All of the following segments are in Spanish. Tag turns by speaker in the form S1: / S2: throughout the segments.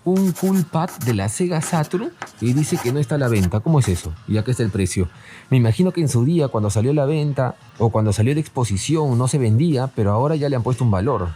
S1: sacó un full pad de la Sega Saturn y dice que no está a la venta. ¿Cómo es eso? Y acá está el precio. Me imagino que en su día, cuando salió a la venta o cuando salió de exposición, no se vendía, pero ahora ya le han puesto un valor.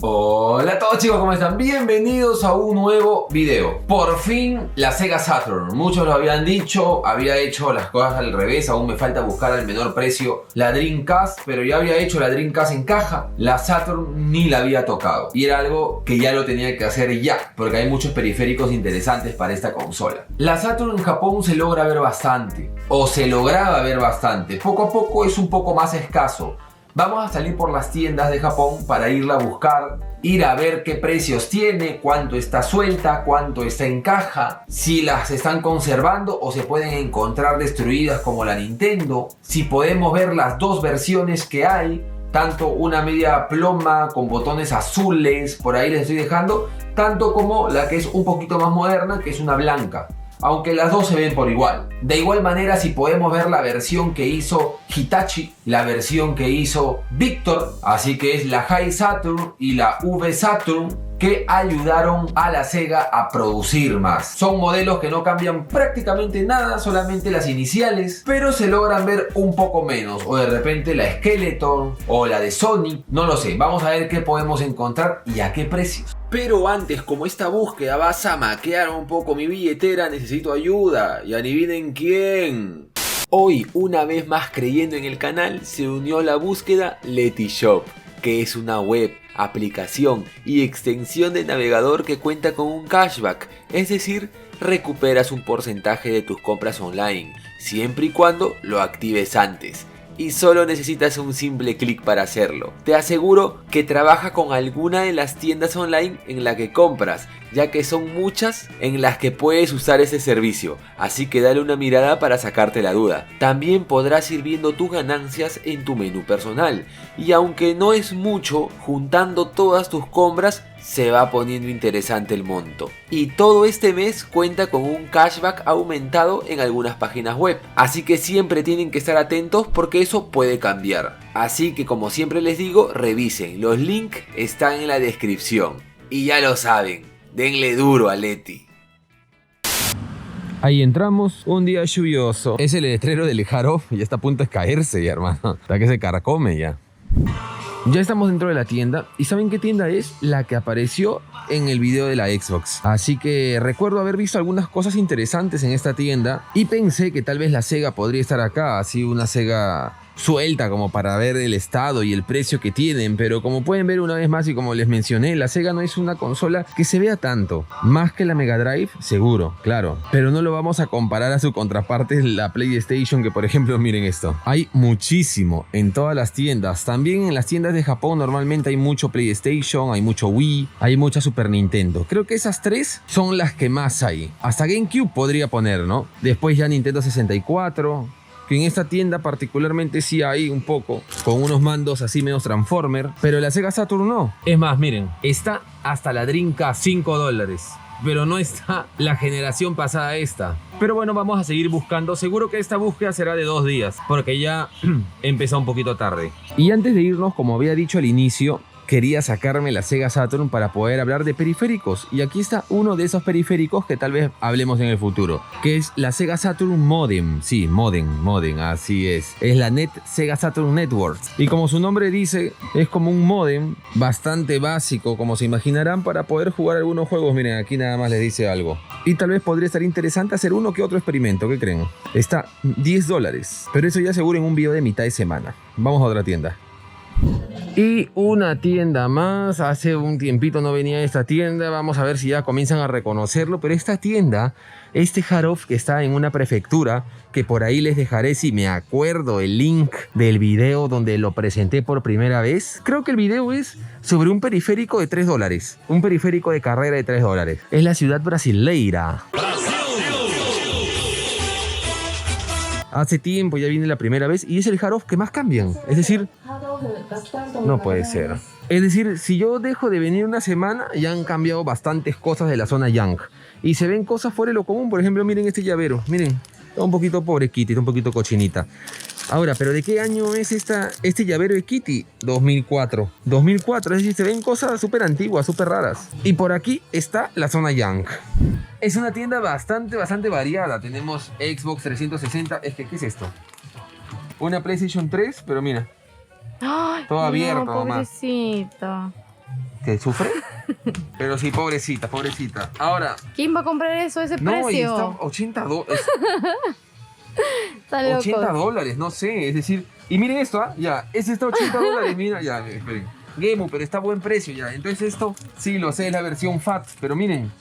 S1: Hola a todos chicos, ¿cómo están? Bienvenidos a un nuevo video. Por fin la Sega Saturn. Muchos lo habían dicho, había hecho las cosas al revés. Aún me falta buscar al menor precio la Dreamcast, pero ya había hecho la Dreamcast en caja. La Saturn ni la había tocado y era algo que ya lo tenía que hacer ya, porque hay muchos periféricos interesantes para esta consola. La Saturn en Japón se logra ver bastante, o se lograba ver bastante. Poco a poco es un poco más escaso. Vamos a salir por las tiendas de Japón para irla a buscar, ir a ver qué precios tiene, cuánto está suelta, cuánto está en caja, si las están conservando o se pueden encontrar destruidas como la Nintendo, si podemos ver las dos versiones que hay, tanto una media ploma con botones azules, por ahí les estoy dejando, tanto como la que es un poquito más moderna, que es una blanca. Aunque las dos se ven por igual. De igual manera, si podemos ver la versión que hizo Hitachi, la versión que hizo Victor, así que es la High Saturn y la V Saturn, que ayudaron a la Sega a producir más. Son modelos que no cambian prácticamente nada, solamente las iniciales, pero se logran ver un poco menos, o de repente la Skeleton o la de Sonic, no lo sé. Vamos a ver qué podemos encontrar y a qué precios. Pero antes, como esta búsqueda va a zamaquear un poco mi billetera, necesito ayuda. Y adivinen quién. Hoy, una vez más creyendo en el canal, se unió a la búsqueda Letishop, que es una web, aplicación y extensión de navegador que cuenta con un cashback, es decir, recuperas un porcentaje de tus compras online, siempre y cuando lo actives antes. Y solo necesitas un simple clic para hacerlo. Te aseguro que trabaja con alguna de las tiendas online en la que compras, ya que son muchas en las que puedes usar ese servicio, así que dale una mirada para sacarte la duda. También podrás ir viendo tus ganancias en tu menú personal, y aunque no es mucho, juntando todas tus compras se va poniendo interesante el monto. Y todo este mes cuenta con un cashback aumentado en algunas páginas web, así que siempre tienen que estar atentos porque eso puede cambiar. Así que como siempre les digo, revisen, los links están en la descripción. Y ya lo saben, denle duro a Leti. Ahí entramos, un día lluvioso. Es el letrero del Hard ya está a punto de caerse ya, hermano. Está que se carcome ya. Ya estamos dentro de la tienda y ¿saben qué tienda es? La que apareció en el video de la Xbox. Así que recuerdo haber visto algunas cosas interesantes en esta tienda y pensé que tal vez la Sega podría estar acá, así una Sega suelta como para ver el estado y el precio que tienen, pero como pueden ver una vez más y como les mencioné, la Sega no es una consola que se vea tanto, más que la Mega Drive, seguro, claro, pero no lo vamos a comparar a su contraparte, la PlayStation, que por ejemplo miren esto, hay muchísimo en todas las tiendas, también en las tiendas de Japón normalmente hay mucho PlayStation, hay mucho Wii, hay mucha Super Nintendo, creo que esas tres son las que más hay, hasta GameCube podría poner, ¿no? Después ya Nintendo 64, que en esta tienda particularmente sí hay un poco, con unos mandos así medio Transformer, pero la Sega Saturn no. Es más, miren, está hasta la Dreamcast, $5, pero no está la generación pasada esta. Pero bueno, vamos a seguir buscando, seguro que esta búsqueda será de 2 días, porque ya empezó un poquito tarde. Y antes de irnos, como había dicho al inicio, quería sacarme la Sega Saturn para poder hablar de periféricos. Y aquí está uno de esos periféricos que tal vez hablemos en el futuro, que es la Sega Saturn Modem. Sí, modem, así es. Es la Sega Saturn Network. Y como su nombre dice, es como un modem bastante básico, como se imaginarán, para poder jugar algunos juegos. Miren, aquí nada más les dice algo. Y tal vez podría estar interesante hacer uno que otro experimento. ¿Qué creen? Está $10. Pero eso ya seguro en un video de mitad de semana. Vamos a otra tienda. Y una tienda más, hace un tiempito no venía a esta tienda, vamos a ver si ya comienzan a reconocerlo, pero esta tienda, este Hard que está en una prefectura, que por ahí les dejaré si me acuerdo el link del video donde lo presenté por primera vez. Creo que el video es sobre un periférico de $3, un periférico de carrera de $3. Es la ciudad brasileira. Hace tiempo ya viene la primera vez y es el Hard que más cambian, es decir, no puede ser. Es decir, si yo dejo de venir una semana, ya han cambiado bastantes cosas de la zona Yang. Y se ven cosas fuera de lo común. Por ejemplo, miren este llavero. Miren, está un poquito pobrequita, está un poquito cochinita. Ahora, ¿pero de qué año es este llavero de Kitty? 2004. 2004, es decir, se ven cosas súper antiguas, súper raras. Y por aquí está la zona Young. Es una tienda bastante variada. Tenemos Xbox 360. ¿Qué es esto? Una PlayStation 3, pero mira.
S2: Ay,
S1: todo abierto,
S2: no,
S1: nomás.
S2: pobrecito.
S1: ¿Que sufre? Pero sí, pobrecita. Ahora...
S2: ¿Quién va a comprar eso a ese
S1: No, y
S2: precio?
S1: está 80 dólares.
S2: Están locos.
S1: $80, no sé, es decir... Y miren esto, ya, ese está $80, mira, ya, esperen. Gemu, pero está a buen precio ya. Entonces esto, sí, lo sé, es la versión FAT, pero miren,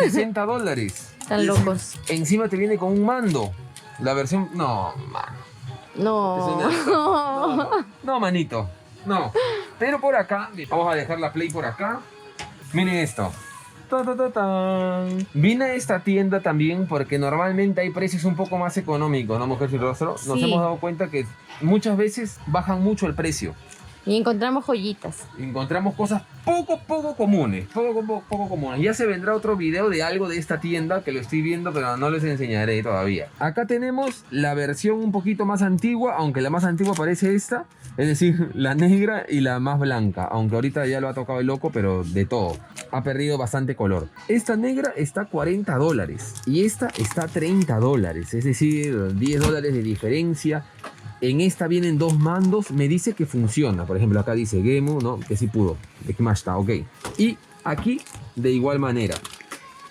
S1: $60.
S2: Están locos.
S1: Encima te viene con un mando. La versión... No, mano. No, manito. No. Pero por acá, vamos a dejar la Play por acá. Miren esto. Vine a esta tienda también porque normalmente hay precios un poco más económicos, ¿no, Mujer Sin Rostro? Nos hemos dado cuenta que muchas veces bajan mucho el precio.
S2: Y encontramos joyitas.
S1: Encontramos cosas poco comunes. Poco comunes. Ya se vendrá otro video de algo de esta tienda que lo estoy viendo, pero no les enseñaré todavía. Acá tenemos la versión un poquito más antigua, aunque la más antigua parece esta. Es decir, la negra y la más blanca. Aunque ahorita ya lo ha tocado el loco, pero de todo. Ha perdido bastante color. Esta negra está a $40 y esta está a $30. Es decir, $10 de diferencia. En esta vienen dos mandos, me dice que funciona. Por ejemplo, acá dice Gemu, ¿no? Que sí pudo. De que más está, ok. Y aquí, de igual manera.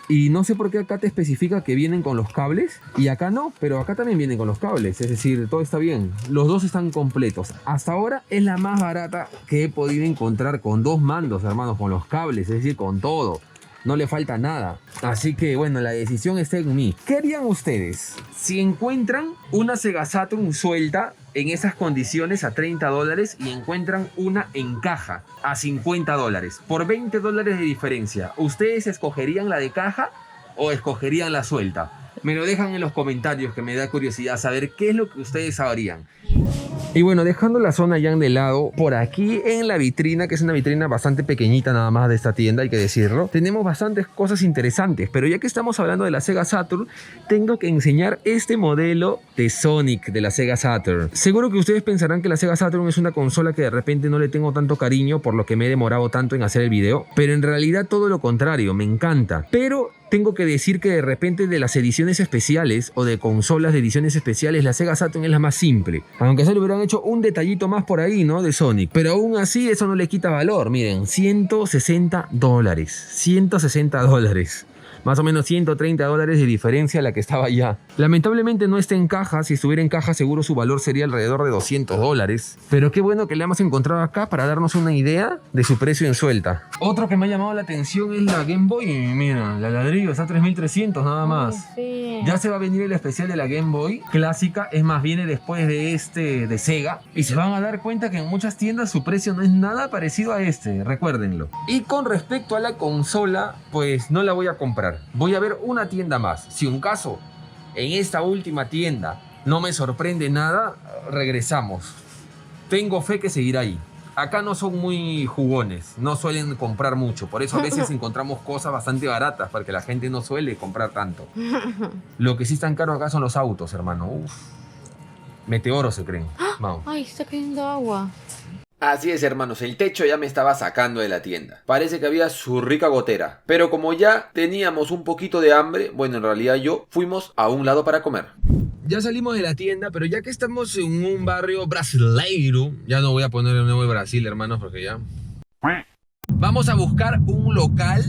S1: Y no sé por qué acá te especifica que vienen con los cables. Y acá no, pero acá también vienen con los cables. Es decir, todo está bien. Los dos están completos. Hasta ahora es la más barata que he podido encontrar con dos mandos, hermanos. Con los cables, es decir, con todo. No le falta nada. Así que bueno, la decisión está en mí. ¿Qué harían ustedes si encuentran una Sega Saturn suelta en esas condiciones a $30 y encuentran una en caja a $50? Por $20 de diferencia, ¿ustedes escogerían la de caja o escogerían la suelta? Me lo dejan en los comentarios, que me da curiosidad saber qué es lo que ustedes harían. Y bueno, dejando la zona Young de lado, por aquí en la vitrina, que es una vitrina bastante pequeñita nada más de esta tienda, hay que decirlo, tenemos bastantes cosas interesantes. Pero ya que estamos hablando de la Sega Saturn, tengo que enseñar este modelo de Sonic de la Sega Saturn. Seguro que ustedes pensarán que la Sega Saturn es una consola que de repente no le tengo tanto cariño, por lo que me he demorado tanto en hacer el video, pero en realidad todo lo contrario, me encanta. Pero tengo que decir que de repente de las ediciones especiales o de consolas de ediciones especiales, la Sega Saturn es la más simple. Aunque se le hubieran hecho un detallito más por ahí, ¿no? De Sonic. Pero aún así eso no le quita valor. Miren, $160. $160. Más o menos $130 de diferencia a la que estaba ya. Lamentablemente no está en caja. Si estuviera en caja seguro su valor sería alrededor de $200. Pero qué bueno que la hemos encontrado acá para darnos una idea de su precio en suelta. Otro que me ha llamado la atención es la Game Boy. Mira, la ladrillo está a 3.300 nada más.
S2: Sí.
S1: Ya se va a venir el especial de la Game Boy clásica. Es más, viene después de este de Sega. Y se van a dar cuenta que en muchas tiendas su precio no es nada parecido a este. Recuérdenlo. Y con respecto a la consola, pues no la voy a comprar. Voy a ver una tienda más. Si un caso en esta última tienda no me sorprende nada, regresamos. Tengo fe que seguirá ahí. Acá no son muy jugones, no suelen comprar mucho. Por eso a veces encontramos cosas bastante baratas, porque la gente no suele comprar tanto. Lo que sí están caros acá son los autos, hermano. Uf. Meteoros se creen. Vamos.
S2: Ay, está cayendo agua.
S1: Así es, hermanos, el techo ya me estaba sacando de la tienda. Parece que había su rica gotera. Pero como ya teníamos un poquito de hambre, bueno, en realidad fuimos a un lado para comer. Ya salimos de la tienda, pero ya que estamos en un barrio brasileiro, ya no voy a poner el nuevo Brasil, hermanos, porque ya... Vamos a buscar un local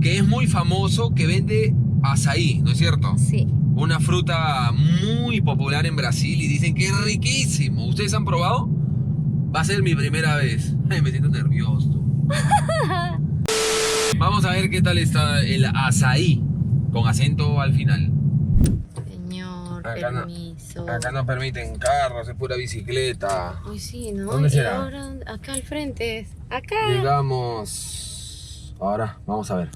S1: que es muy famoso, que vende açaí, ¿no es cierto?
S2: Sí.
S1: Una fruta muy popular en Brasil y dicen que es riquísimo. ¿Ustedes han probado? Va a ser mi primera vez. Ay, me siento nervioso. Vamos a ver qué tal está el açaí, con acento al final.
S2: Señor,
S1: Acá
S2: permiso.
S1: Acá no permiten carros, es pura bicicleta.
S2: Ay, sí, ¿no?
S1: ¿Dónde
S2: Y
S1: será?
S2: ahora, acá al frente. Acá.
S1: Llegamos. Ahora, vamos a ver.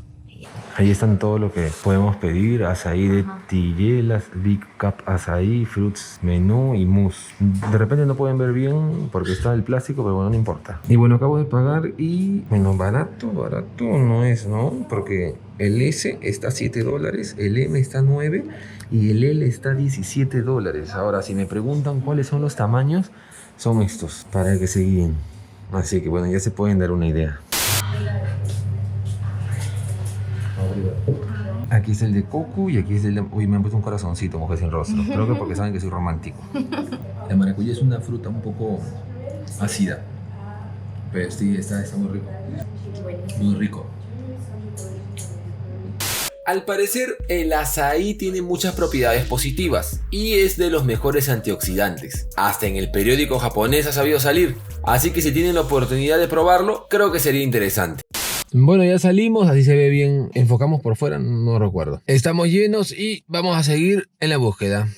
S1: Ahí están todo lo que podemos pedir. Azaí de tillelas, Big Cup azaí, fruits, menú y mousse. De repente no pueden ver bien porque está el plástico, pero bueno, no importa. Y bueno, acabo de pagar y bueno, barato no es, ¿no? Porque el S está a $7, el M está a 9 y el L está a $17. Ahora, si me preguntan cuáles son los tamaños, son estos, para que se guíen. Así que bueno, ya se pueden dar una idea. Aquí es el de coco y aquí es el de... Uy, me han puesto un corazoncito, mujer sin rostro. Creo que porque saben que soy romántico. La maracuyá es una fruta un poco ácida, pero sí, está muy rico. Muy rico. Al parecer, el azaí tiene muchas propiedades positivas y es de los mejores antioxidantes. Hasta en el periódico japonés ha sabido salir, así que si tienen la oportunidad de probarlo, creo que sería interesante. Bueno, ya salimos, así se ve bien. Enfocamos por fuera, no recuerdo. Estamos llenos y vamos a seguir en la búsqueda.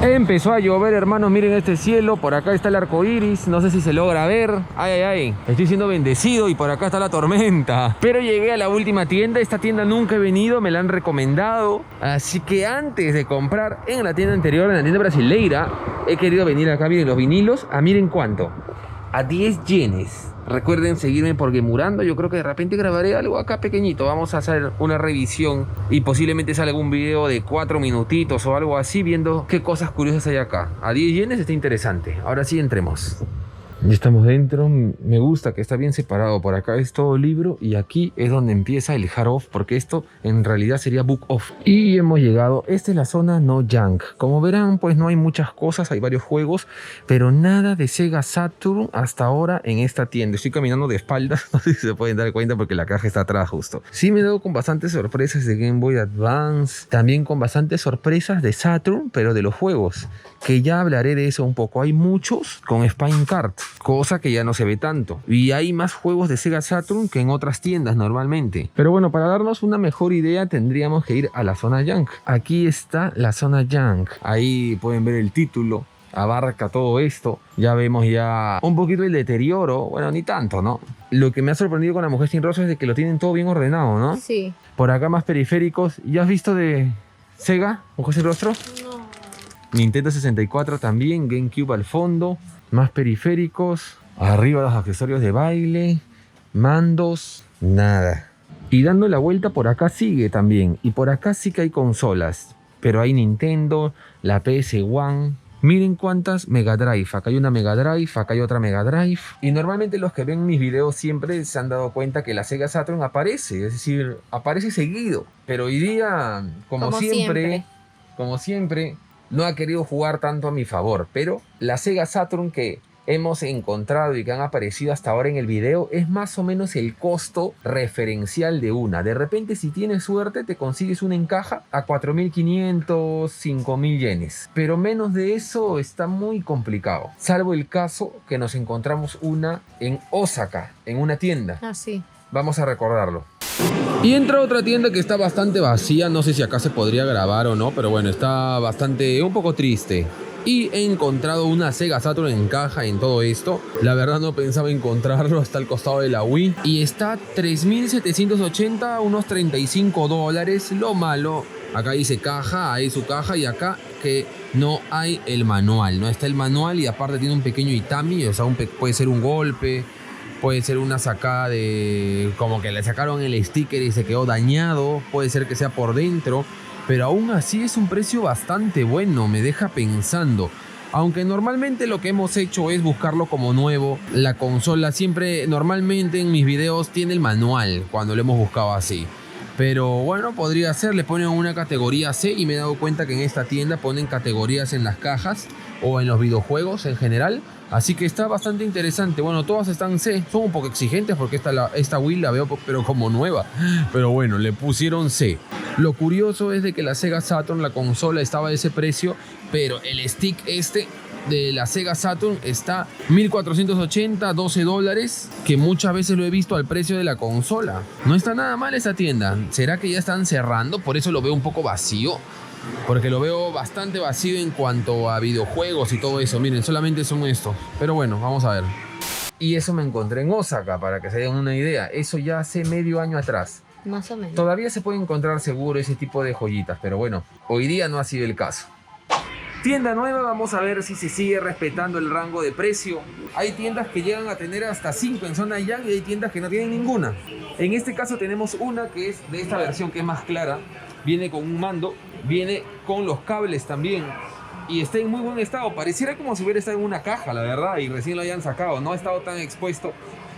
S1: Empezó a llover, hermanos, miren este cielo. Por acá está el arco iris, no sé si se logra ver. Ay, estoy siendo bendecido y por acá está la tormenta. Pero llegué a la última tienda. Esta tienda nunca he venido, me la han recomendado. Así que antes de comprar en la tienda anterior, en la tienda brasileira, he querido venir acá. Miren los vinilos, miren cuánto. A 10 yenes. Recuerden seguirme por Gemurando. Yo creo que de repente grabaré algo acá pequeñito. Vamos a hacer una revisión y posiblemente salga un video de 4 minutitos o algo así, viendo qué cosas curiosas hay acá. A 10 yenes está interesante. Ahora sí, entremos. Ya estamos dentro. Me gusta que está bien separado. Por acá es todo libro y aquí es donde empieza el hard off, porque esto en realidad sería book off. Y hemos llegado. Esta es la zona no junk. Como verán, pues no hay muchas cosas, hay varios juegos, pero nada de Sega Saturn hasta ahora en esta tienda. Estoy caminando de espaldas, no sé si se pueden dar cuenta porque la caja está atrás justo. Sí me he dado con bastantes sorpresas de Game Boy Advance, también con bastantes sorpresas de Saturn, pero de los juegos, que ya hablaré de eso un poco. Hay muchos con Spine Card, cosa que ya no se ve tanto. Y hay más juegos de Sega Saturn que en otras tiendas normalmente. Pero bueno, para darnos una mejor idea tendríamos que ir a la zona Junk. Aquí está la zona Junk. Ahí pueden ver el título. Abarca todo esto. Ya vemos ya un poquito el deterioro. Bueno, ni tanto, ¿no? Lo que me ha sorprendido con la mujer sin rostro es de que lo tienen todo bien ordenado, ¿no?
S2: Sí.
S1: Por acá más periféricos. ¿Ya has visto de Sega, mujer sin rostro?
S2: No.
S1: Nintendo 64 también. GameCube al fondo. Más periféricos, arriba los accesorios de baile, mandos, nada. Y dando la vuelta por acá sigue también, y por acá sí que hay consolas, pero hay Nintendo, la PS1, miren cuántas Mega Drive, acá hay una Mega Drive, acá hay otra Mega Drive, y normalmente los que ven mis videos siempre se han dado cuenta que la Sega Saturn aparece, es decir, aparece seguido, pero hoy día, como siempre, no ha querido jugar tanto a mi favor, pero la Sega Saturn que hemos encontrado y que han aparecido hasta ahora en el video es más o menos el costo referencial de una. De repente, si tienes suerte, te consigues una en caja a 4.500, 5.000 yenes. Pero menos de eso está muy complicado. Salvo el caso que nos encontramos una en Osaka, en una tienda.
S2: Ah, sí.
S1: Vamos a recordarlo. Y entra otra tienda que está bastante vacía, no sé si acá se podría grabar o no, pero bueno, está un poco triste. Y he encontrado una Sega Saturn en caja en todo esto. La verdad no pensaba encontrarlo hasta el costado de la Wii. Y está 3.780, unos $35. Lo malo, acá dice caja, ahí su caja y acá que no hay el manual. No está el manual y aparte tiene un pequeño itami, o sea, puede ser un golpe. Puede ser una sacada de... como que le sacaron el sticker y se quedó dañado. Puede ser que sea por dentro. Pero aún así es un precio bastante bueno. Me deja pensando. Aunque normalmente lo que hemos hecho es buscarlo como nuevo. La consola siempre, normalmente en mis videos tiene el manual cuando lo hemos buscado así. Pero bueno, podría ser. Le ponen una categoría C y me he dado cuenta que en esta tienda ponen categorías en las cajas o en los videojuegos en general. Así que está bastante interesante. Bueno, todas están C. Son un poco exigentes porque esta Wii la veo pero como nueva. Pero bueno, le pusieron C. Lo curioso es de que la Sega Saturn, la consola, estaba a ese precio. Pero el stick de la Sega Saturn está 1.480, $12. Que muchas veces lo he visto al precio de la consola. No está nada mal esa tienda. ¿Será que ya están cerrando? Por eso lo veo un poco vacío. Porque lo veo bastante vacío en cuanto a videojuegos y todo eso. Miren, solamente son estos. Pero bueno, vamos a ver. Y eso me encontré en Osaka, para que se den una idea. Eso ya hace medio año atrás.
S2: Más o menos.
S1: Todavía se puede encontrar seguro ese tipo de joyitas, pero bueno, hoy día no ha sido el caso. Tienda nueva, vamos a ver si se sigue respetando el rango de precio. Hay tiendas que llegan a tener hasta 5 en zona Yang y hay tiendas que no tienen ninguna. En este caso tenemos una que es de esta versión que es más clara. Viene con un mando, viene con los cables también y está en muy buen estado. Pareciera como si hubiera estado en una caja, la verdad, y recién lo hayan sacado. No ha estado tan expuesto.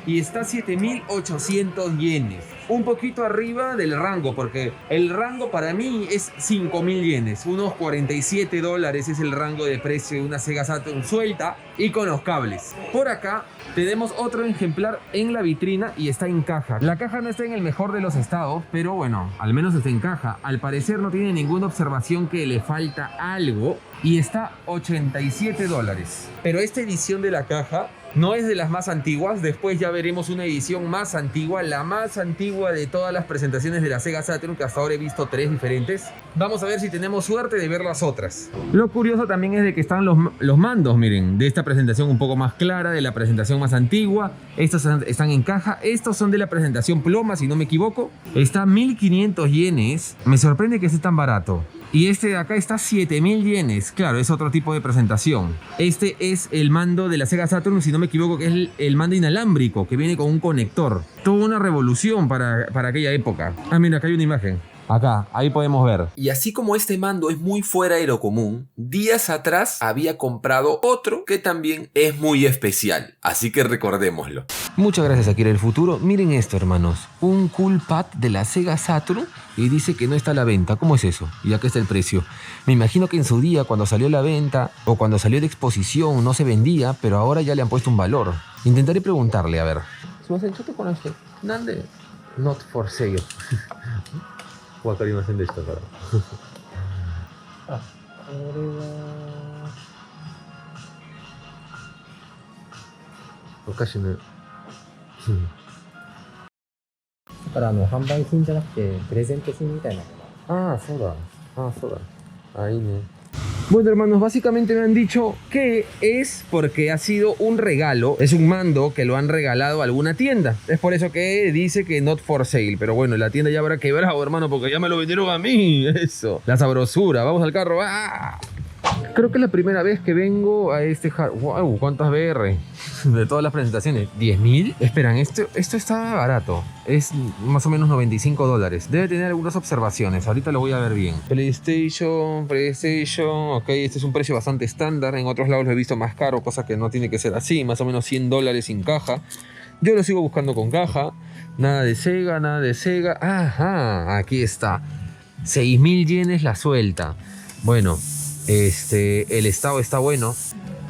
S1: Y está 7.800 yenes. Un poquito arriba del rango, porque el rango para mí es 5.000 yenes. Unos $47 es el rango de precio de una Sega Saturn suelta y con los cables. Por acá tenemos otro ejemplar en la vitrina y está en caja. La caja no está en el mejor de los estados, pero bueno, al menos está en caja. Al parecer no tiene ninguna observación que le falta algo y está $87. Pero esta edición de la caja no es de las más antiguas. Después ya veremos una edición más antigua, la más antigua de todas las presentaciones de la Sega Saturn, que hasta ahora he visto 3 diferentes. Vamos a ver si tenemos suerte de ver las otras. Lo curioso también es de que están los mandos, miren, de esta presentación un poco más clara, de la presentación más antigua. Estos están en caja. Estos son de la presentación ploma, si no me equivoco. Está 1.500 yenes. Me sorprende que esté tan barato. Y este de acá está 7.000 yenes. Claro, es otro tipo de presentación. Este es el mando de la Sega Saturn, si no me equivoco, que es el mando inalámbrico, que viene con un conector. Toda una revolución para aquella época. Ah, mira, acá hay una imagen. Acá, ahí podemos ver.
S3: Y así como este mando es muy fuera de lo común, días atrás había comprado otro que también es muy especial. Así que recordémoslo.
S1: Muchas gracias, Akira del Futuro. Miren esto, hermanos. Un cool pad de la Sega Saturn y dice que no está a la venta. ¿Cómo es eso? Y acá está el precio. Me imagino que en su día, cuando salió a la venta o cuando salió de exposición, no se vendía, pero ahora ya le han puesto un valor. Intentaré preguntarle, a ver. Not for sale. わかりませんでしたから。あ、これはお菓子の。だ
S4: から販売品じゃなくてプレゼント品みたいなもの。
S1: ああ、そうだ。ああ、そうだ。ahíね。Bueno, hermanos, básicamente me han dicho que es porque ha sido un regalo. Es un mando que lo han regalado a alguna tienda. Es por eso que dice que not for sale. Pero bueno, la tienda ya habrá quebrado, hermano, porque ya me lo vendieron a mí. Eso. La sabrosura. Vamos al carro. ¡Ah! Creo que es la primera vez que vengo a este hardware. ¡Wow! ¿Cuántas VR? De todas las presentaciones. ¿10.000? Esperan, esto está barato. Es más o menos $95. Debe tener algunas observaciones. Ahorita lo voy a ver bien. PlayStation. Ok, este es un precio bastante estándar. En otros lados lo he visto más caro, cosa que no tiene que ser así. Más o menos $100 sin caja. Yo lo sigo buscando con caja. Nada de Sega, nada de Sega. Ajá, aquí está. 6.000 yenes la suelta. Bueno. El estado está bueno.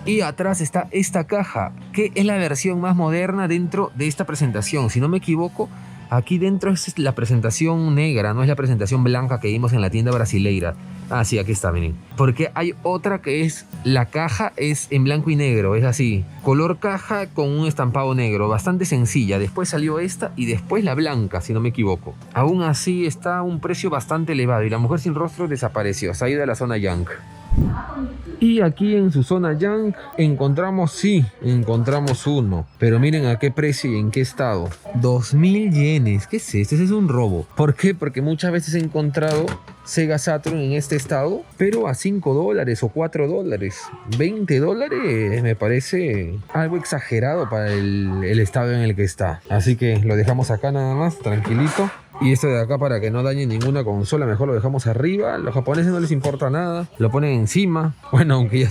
S1: Y atrás está esta caja, que es la versión más moderna dentro de esta presentación. Si no me equivoco, aquí dentro es la presentación negra, no es la presentación blanca que vimos en la tienda brasileira. Ah, sí, aquí está, miren. Porque hay otra que es, la caja es en blanco y negro, es así. Color caja con un estampado negro, bastante sencilla. Después salió esta y después la blanca, si no me equivoco. Aún así está a un precio bastante elevado y la mujer sin rostro desapareció, se ha ido a la zona Yang. Y aquí en su zona Yang encontramos uno. Pero miren a qué precio y en qué estado. 2.000 yenes. ¿Qué es esto? Ese es un robo. ¿Por qué? Porque muchas veces he encontrado Sega Saturn en este estado, pero a $5 o $4. $20 me parece algo exagerado para el estado en el que está. Así que lo dejamos acá nada más, tranquilito. Y esto de acá, para que no dañe ninguna consola, mejor lo dejamos arriba. A los japoneses no les importa nada, lo ponen encima. Bueno, aunque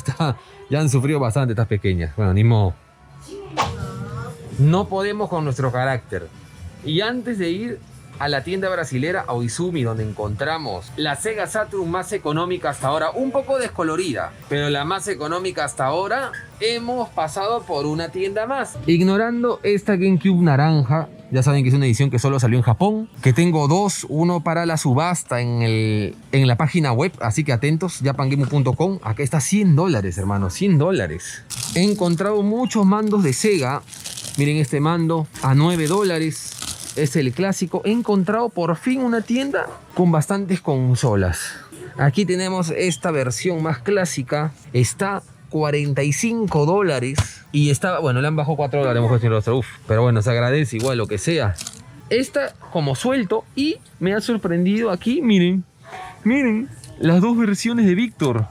S1: ya han sufrido bastante estas pequeñas. Bueno, ni modo. No podemos con nuestro carácter. Y antes de ir a la tienda brasilera Aoizumi, donde encontramos la Sega Saturn más económica hasta ahora, un poco descolorida, pero la más económica hasta ahora, hemos pasado por una tienda más. Ignorando esta GameCube naranja, ya saben que es una edición que solo salió en Japón, que tengo dos, uno para la subasta en la página web, así que atentos, japangame.com. Acá está $100, hermanos, $100. He encontrado muchos mandos de Sega. Miren este mando a $9. Es el clásico. He encontrado por fin una tienda con bastantes consolas. Aquí tenemos esta versión más clásica. Está $45 y está, bueno, le han bajado $4, mejor sin rostro. Uf, pero bueno, se agradece igual lo que sea. esta como suelto y me ha sorprendido aquí, miren, las dos versiones de Victor.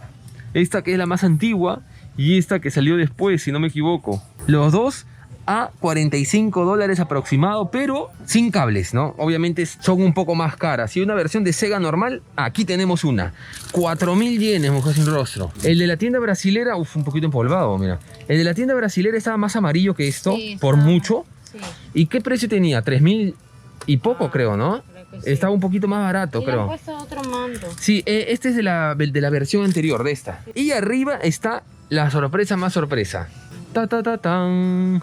S1: Esta que es la más antigua y esta que salió después, si no me equivoco. Los dos a $45 aproximado, pero sin cables, ¿no? Obviamente son un poco más caras. Y una versión de Sega normal, aquí tenemos una. 4.000 yenes, mujer sin rostro. El de la tienda brasilera, un poquito empolvado, mira. El de la tienda brasilera estaba más amarillo que esto,
S2: Sí,
S1: por
S2: estaba-
S1: mucho.
S2: Sí.
S1: ¿Y qué precio tenía? 3.000 y poco, creo, ¿no?
S2: Creo que sí.
S1: Estaba un poquito más barato,
S2: Y le han
S1: creo.
S2: puesto otro mando.
S1: Sí, este es de la versión anterior, de esta. Y arriba está la sorpresa más sorpresa. Ta, ta, ta, tan.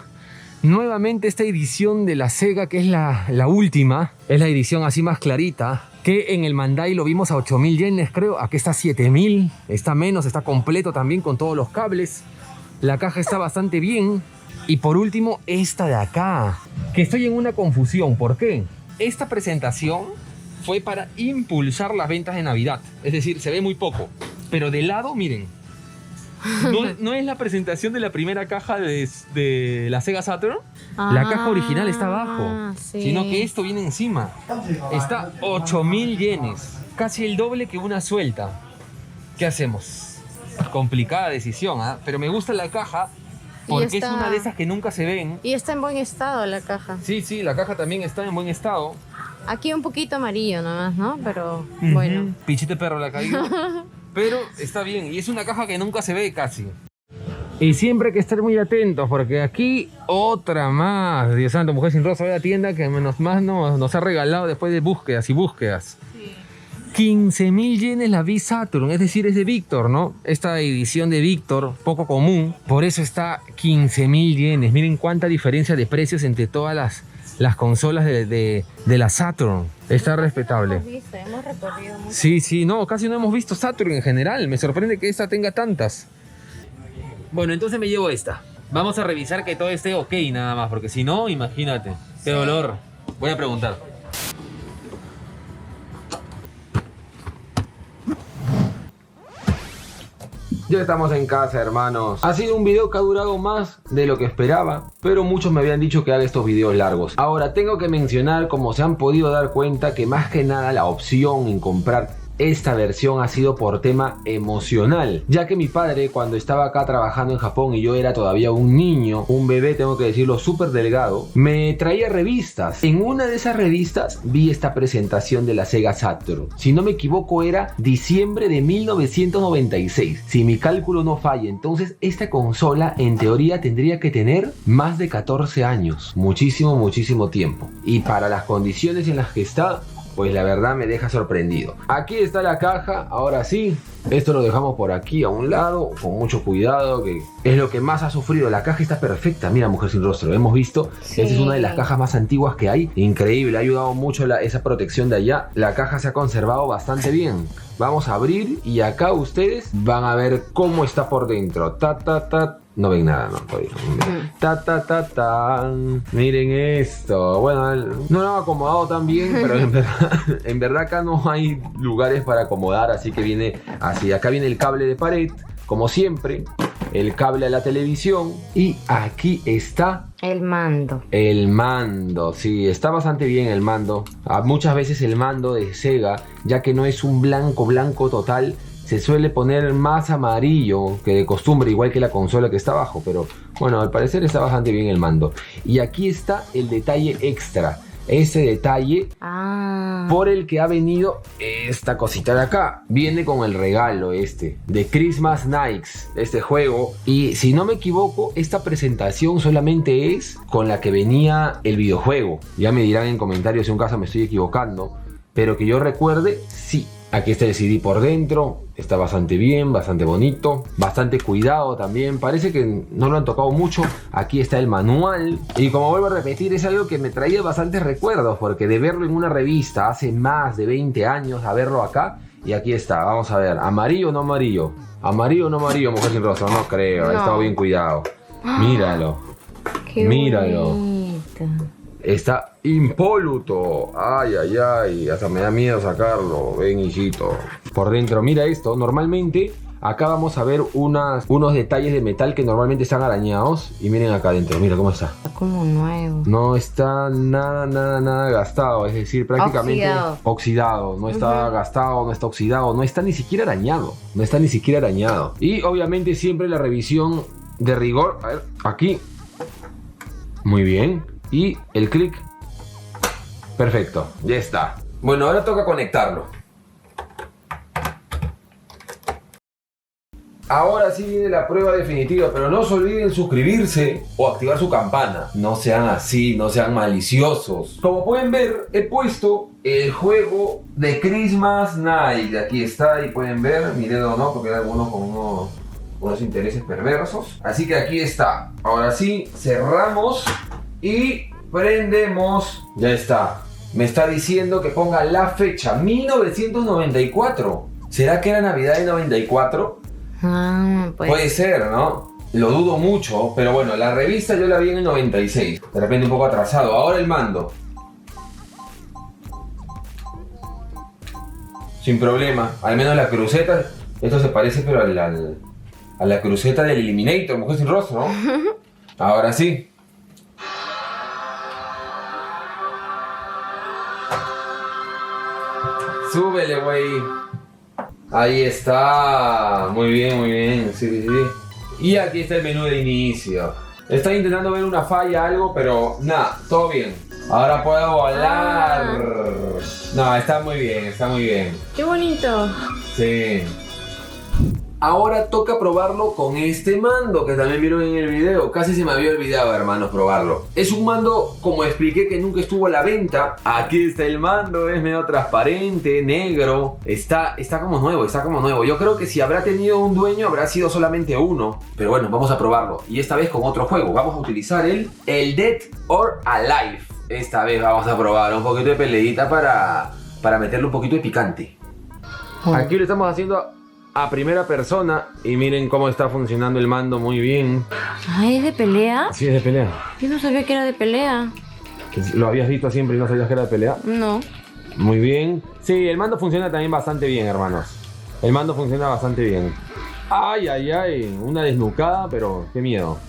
S1: Nuevamente esta edición de la Sega, que es la última. Es la edición así más clarita. Que en el Mandai lo vimos a 8.000 yenes, creo. Aquí está 7.000. Está menos, está completo también con todos los cables. La caja está bastante bien. Y por último, esta de acá. Que estoy en una confusión. ¿Por qué? Esta presentación fue para impulsar las ventas de Navidad. Es decir, se ve muy poco. Pero de lado, miren. No es la presentación de la primera caja de la Sega Saturn. La caja original está abajo.
S2: Sí.
S1: Sino que esto viene encima. Está 8.000 yenes. Casi el doble que una suelta. ¿Qué hacemos? Complicada decisión, ¿ah? Pero me gusta la caja porque
S2: está-
S1: es una de esas que nunca se ven.
S2: Y está en buen estado la caja.
S1: Sí, la caja también está en buen estado.
S2: Aquí un poquito amarillo nomás, ¿no? Pero bueno.
S1: Ujú. Pichite perro la caída. Pero está bien. Y es una caja que nunca se ve casi. Y siempre hay que estar muy atentos porque aquí otra más. Dios santo, mujer sin rostro, la tienda que menos más nos ha regalado después de búsquedas y búsquedas. 15.000 yenes la V Saturn, es decir, es de Victor, ¿no? Esta edición de Victor, poco común, por eso está 15.000 yenes. Miren cuánta diferencia de precios entre todas las consolas de la Saturn. Está respetable.
S2: Hemos recorrido mucho.
S1: Sí, no, casi no hemos visto Saturn en general. Me sorprende que esta tenga tantas. Bueno, entonces me llevo esta. Vamos a revisar que todo esté ok nada más, porque si no, imagínate. Qué dolor. Voy a preguntar. Ya estamos en casa, hermanos. Ha sido un video que ha durado más de lo que esperaba, pero muchos me habían dicho que haga estos videos largos. Ahora, tengo que mencionar, como se han podido dar cuenta, que más que nada la opción en comprar esta versión ha sido por tema emocional, ya que mi padre, cuando estaba acá trabajando en Japón y yo era todavía un niño, un bebé, tengo que decirlo, súper delgado, me traía revistas. En una de esas revistas vi esta presentación de la Sega Saturn. Si no me equivoco, era diciembre de 1996, si mi cálculo no falla. Entonces esta consola en teoría tendría que tener más de 14 años, muchísimo tiempo, y para las condiciones en las que está, pues la verdad me deja sorprendido. Aquí está la caja, ahora sí. Esto lo dejamos por aquí a un lado, con mucho cuidado, que es lo que más ha sufrido. La caja está perfecta, mira, mujer sin rostro, hemos visto.
S2: Sí.
S1: Esta es una de las cajas más antiguas que hay. Increíble, ha ayudado mucho esa protección de allá. La caja se ha conservado bastante bien. Vamos a abrir y acá ustedes van a ver cómo está por dentro. No ven nada, no, todavía. Miren esto. Bueno, no lo han acomodado tan bien, pero en verdad acá no hay lugares para acomodar, así que viene así. Acá viene el cable de pared, como siempre, el cable a la televisión, y aquí está
S2: El mando.
S1: el mando. Sí, está bastante bien el mando. Muchas veces el mando de Sega, ya que no es un blanco total, se suele poner más amarillo que de costumbre, igual que la consola que está abajo, pero bueno, al parecer está bastante bien el mando. Y aquí está el detalle extra, ese detalle por el que ha venido esta cosita de acá. Viene con el regalo de Christmas Nights, este juego. Y si no me equivoco, esta presentación solamente es con la que venía el videojuego. Ya me dirán en comentarios si en un caso me estoy equivocando, pero que yo recuerde, sí. Aquí está el CD por dentro, está bastante bien, bastante bonito, bastante cuidado también, parece que no lo han tocado mucho. Aquí está el manual y, como vuelvo a repetir, es algo que me traía bastantes recuerdos, porque de verlo en una revista hace más de 20 años a verlo acá, y aquí está. Vamos a ver, ¿amarillo o no amarillo? ¿Amarillo o no amarillo, mujer sin rostro? No creo, ha estado bien cuidado. Míralo,
S2: Qué
S1: míralo.
S2: bonito.
S1: Está impoluto. Ay, hasta me da miedo sacarlo. Ven, hijito. Por dentro, mira esto. Normalmente Acá vamos a ver unos detalles de metal que normalmente están arañados. Y miren acá adentro, mira cómo está.
S2: Está como nuevo.
S1: No está nada gastado, es decir, prácticamente oxidado. No está gastado, no está oxidado, no está ni siquiera arañado. No está ni siquiera arañado. Y obviamente siempre la revisión de rigor. A ver, aquí. Muy bien. Y el clic. Perfecto, ya está.
S3: Bueno, ahora toca conectarlo.
S1: Ahora sí viene la prueba definitiva, pero no se olviden suscribirse o activar su campana. No sean así, no sean maliciosos. Como pueden ver, he puesto el juego de Christmas Night. Aquí está, y pueden ver, mi dedo no, porque hay algunos con unos intereses perversos. Así que aquí está. Ahora sí, cerramos y prendemos. Ya está. Me está diciendo que ponga la fecha, 1994. ¿Será que era Navidad de 94?
S2: Pues.
S1: Puede ser, ¿no? Lo dudo mucho, pero bueno, la revista yo la vi en el 96. De repente un poco atrasado. Ahora el mando. Sin problema. Al menos la cruceta. Esto se parece pero a la cruceta del Eliminator, Mujer Sin Rostro, ¿no? Ahora sí. Súbele, güey. Ahí está. Muy bien. Sí. Y aquí está el menú de inicio. Estoy intentando ver una falla, algo, pero nada, todo bien. Ahora puedo volar. No, está muy bien.
S2: ¡Qué bonito!
S1: Sí. Ahora toca probarlo con este mando que también vieron en el video. Casi se me había olvidado, hermanos, probarlo. Es un mando, como expliqué, que nunca estuvo a la venta. Aquí está el mando, es medio transparente, negro. Está como nuevo. Yo creo que si habrá tenido un dueño, habrá sido solamente uno. Pero bueno, vamos a probarlo. Y esta vez con otro juego. Vamos a utilizar el Dead or Alive. Esta vez vamos a probar un poquito de peleita para meterle un poquito de picante. Aquí lo estamos haciendo a primera persona y miren cómo está funcionando el mando muy bien.
S2: ¿Ah, es de pelea?
S1: Sí, es de pelea.
S2: Yo no sabía que era de pelea.
S1: ¿Lo habías visto siempre y no sabías que era de pelea?
S2: No.
S1: Muy bien. Sí, el mando funciona también bastante bien, hermanos. El mando funciona bastante bien. Ay, una desnucada, pero qué miedo.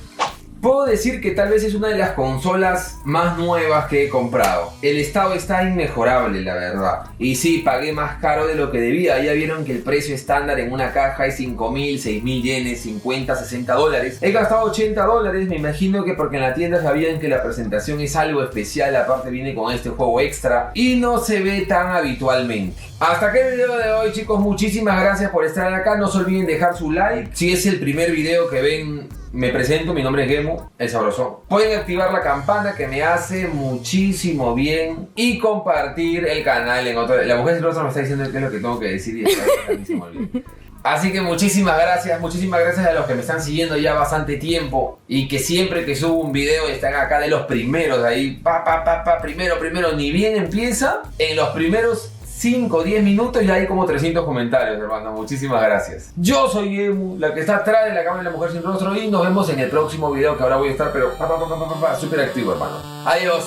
S1: Puedo decir que tal vez es una de las consolas más nuevas que he comprado. El estado está inmejorable, la verdad. Y sí, pagué más caro de lo que debía. Ya vieron que el precio estándar en una caja es 5.000, 6.000 yenes, 50, 60 dólares. He gastado 80 dólares, me imagino que porque en la tienda sabían que la presentación es algo especial. Aparte viene con este juego extra y no se ve tan habitualmente. Hasta aquí el video de hoy, chicos. Muchísimas gracias por estar acá. No se olviden dejar su like. Si es el primer video que ven, me presento, mi nombre es Gemu, el sabrosón. Pueden activar la campana que me hace muchísimo bien y compartir el canal en otro. La Mujer Sin Rostro me está diciendo qué es lo que tengo que decir y está buenísimo el video. Así que muchísimas gracias a los que me están siguiendo ya bastante tiempo y que siempre que subo un video están acá de los primeros ahí, primero, ni bien empieza, en los primeros 5 o 10 minutos ya hay como 300 comentarios, hermano. Muchísimas gracias. Yo soy Gemu, la que está atrás de la cámara de La Mujer Sin Rostro, y nos vemos en el próximo video, que ahora voy a estar, pero súper activo, hermano. Adiós.